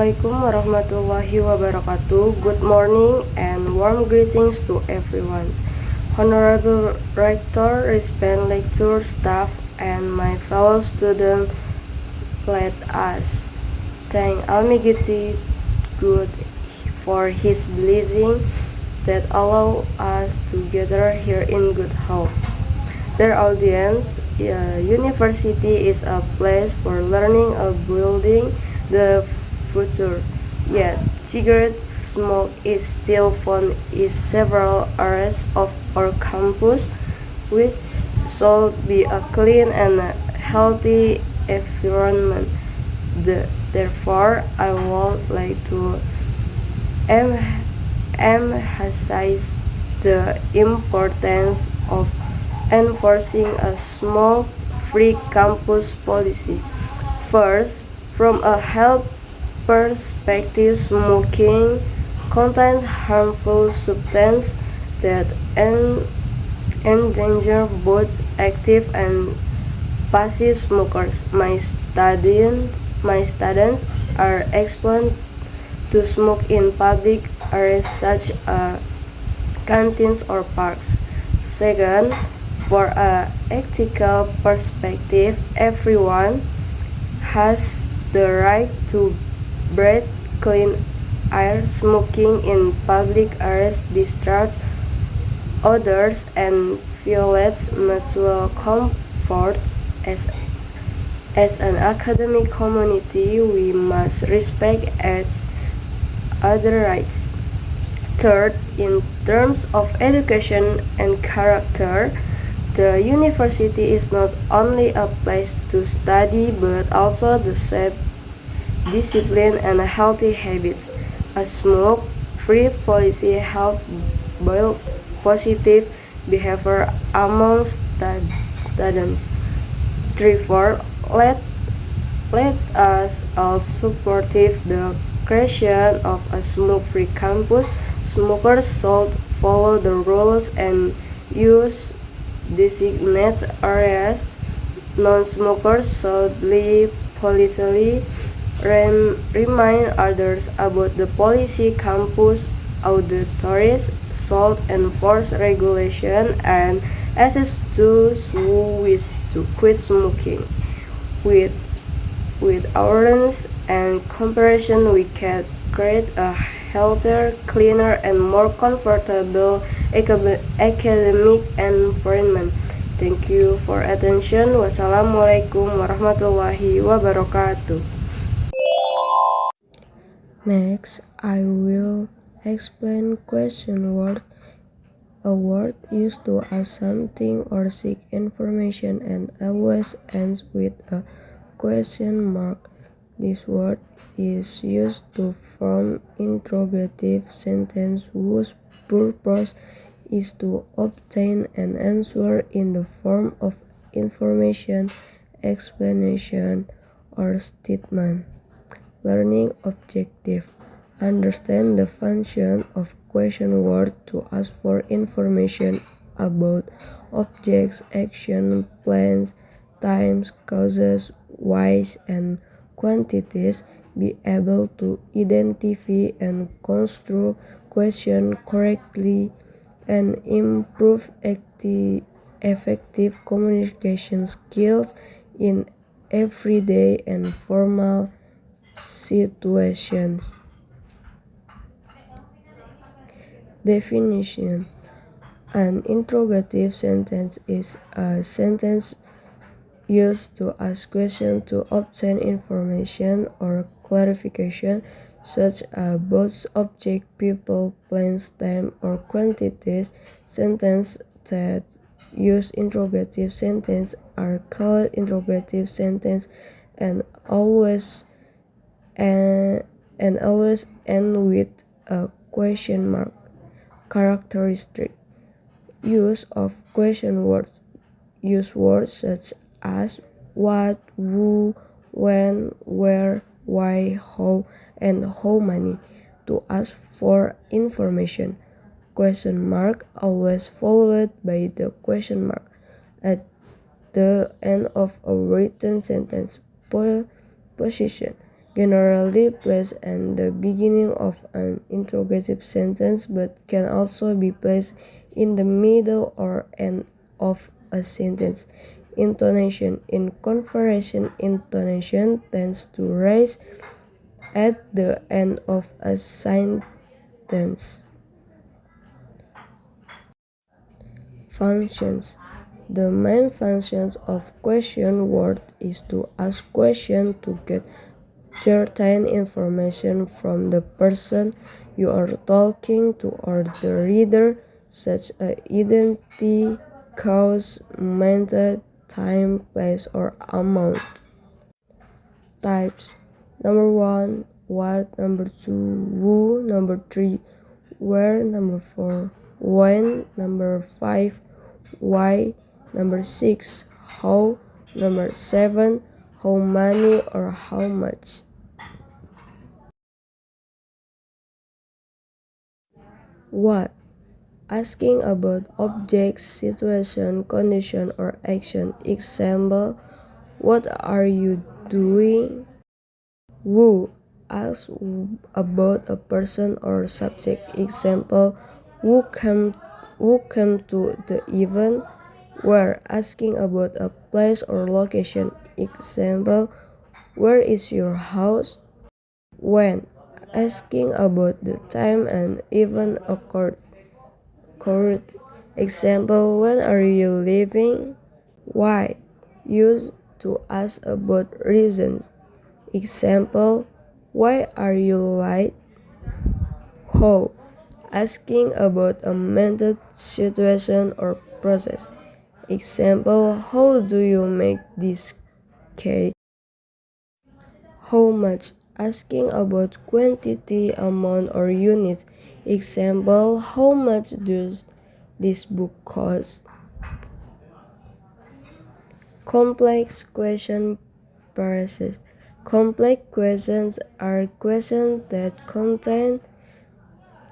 Assalamualaikum warahmatullahi wabarakatuh. Good morning and warm greetings to everyone. Honorable Rector, respected lecture staff, and my fellow students, let us thank Almighty God for His blessing that allow us to gather here in good health. Dear audience, university is a place for learning and building the future. Yet, cigarette smoke is still found in several areas of our campus, which should be a clean and healthy environment. Therefore, I would like to emphasize the importance of enforcing a smoke-free campus policy. First, from a health perspective, smoking contains harmful substances that endanger both active and passive smokers. My students are exposed to smoke in public areas such as canteens or parks. Second, for an ethical perspective, everyone has the right to breathe clean air. Smoking in public areas disturbs others and violates mutual comfort. As an academic community, we must respect each other's rights. Third, in terms of education and character, the university is not only a place to study but also to shape discipline and healthy habits. A smoke-free policy helps build positive behavior among students. 3. Let us all support the creation of a smoke-free campus. Smokers should follow the rules and use designated areas. Non-smokers should leave politely. Remind others about the policy. Campus authorities should enforce regulation and assist those who wish to quit smoking. With awareness and cooperation, we can create a healthier, cleaner, and more comfortable academic environment. Thank you for attention. Wassalamualaikum warahmatullahi wabarakatuh. Next, I will explain question word. A word used to ask something or seek information and always ends with a question mark. This word is used to form interrogative sentence whose purpose is to obtain an answer in the form of information, explanation, or statement. Learning objective. Understand the function of question word to ask for information about objects, action, plans, times, causes, whys, and quantities. Be able to identify and construct question correctly and improve effective communication skills in everyday and formal situations. Definition. An interrogative sentence is a sentence used to ask questions to obtain information or clarification, such as about object, people, plans, time, or quantities. Sentences that use interrogative sentence are called interrogative sentence and always end with a question mark. Characteristic. Use of question words. Use words such as what, who, when, where, why, how, and how many to ask for information. Question mark always followed by the question mark at the end of a written sentence. Position. generally placed at the beginning of an interrogative sentence but can also be placed in the middle or end of a sentence. Intonation. In conversation, intonation tends to rise at the end of a sentence. Functions. The main functions of question word is to ask questions to get certain information from the person you are talking to or the reader, such as identity, cause, method, time, place, or amount. Types. Number 1, what. Number 2, who. Number 3, where. Number 4, when. Number 5, why. Number 6, how. Number 7, how many or how much. What. Asking about objects, situation, condition, or action. Example, what are you doing? Who. Ask about a person or subject. Example, who came to the event? Where. Asking about a place or location. Example, where is your house? When. Asking about the time an event occurred. Example, when are you leaving? Why. Used to ask about reasons. Example, why are you late? How. Asking about a method, situation, or process. Example, how do you make this cake? How much. Asking about quantity, amount, or units. Example, how much does this book cost? Complex question process. Complex questions are questions that contain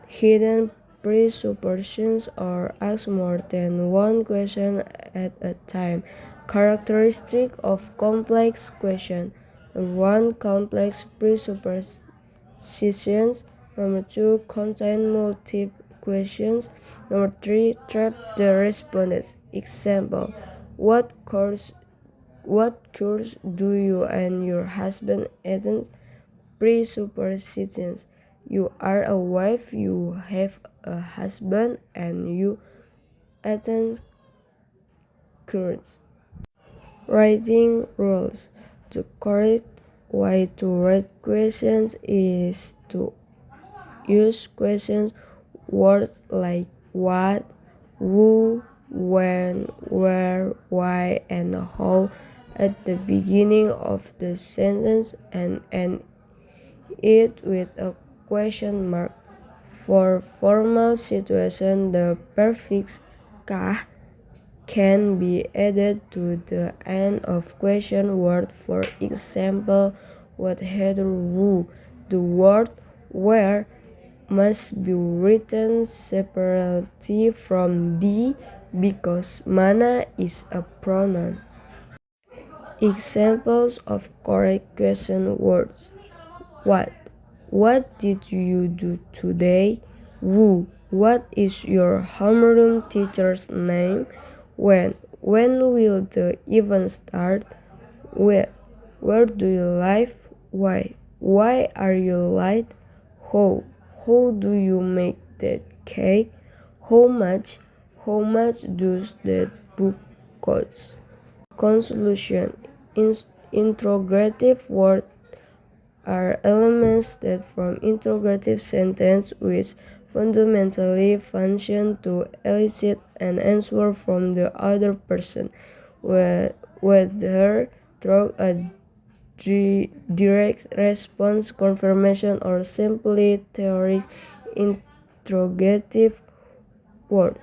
hidden presuppositions or ask more than one question at a time. Characteristic of complex question. 1. Complex presuppositions. Number 2. Contain multiple questions. Number 3. Trap the respondents. Example, what course do you and your husband attend? Presuppositions. You are a wife, you have a husband, and you attend course. Writing rules. The correct way to write questions is to use question words like what, who, when, where, why, and how at the beginning of the sentence and end it with a question mark. For formal situation, the prefix kah can be added to the end of question word. For example, what header who. The word where must be written separately from the because mana is a pronoun. Examples of correct question words. What? What did you do today? Who? What is your homeroom teacher's name? When? When will the event start? Where? Where do you live? Why? Why are you late? How? How do you make that cake? How much? How much does that book cost? Conclusion. Interrogative words are elements that form interrogative sentences which fundamentally function to elicit an answer from the other person, whether through a direct response, confirmation, or simply theoretic interrogative word.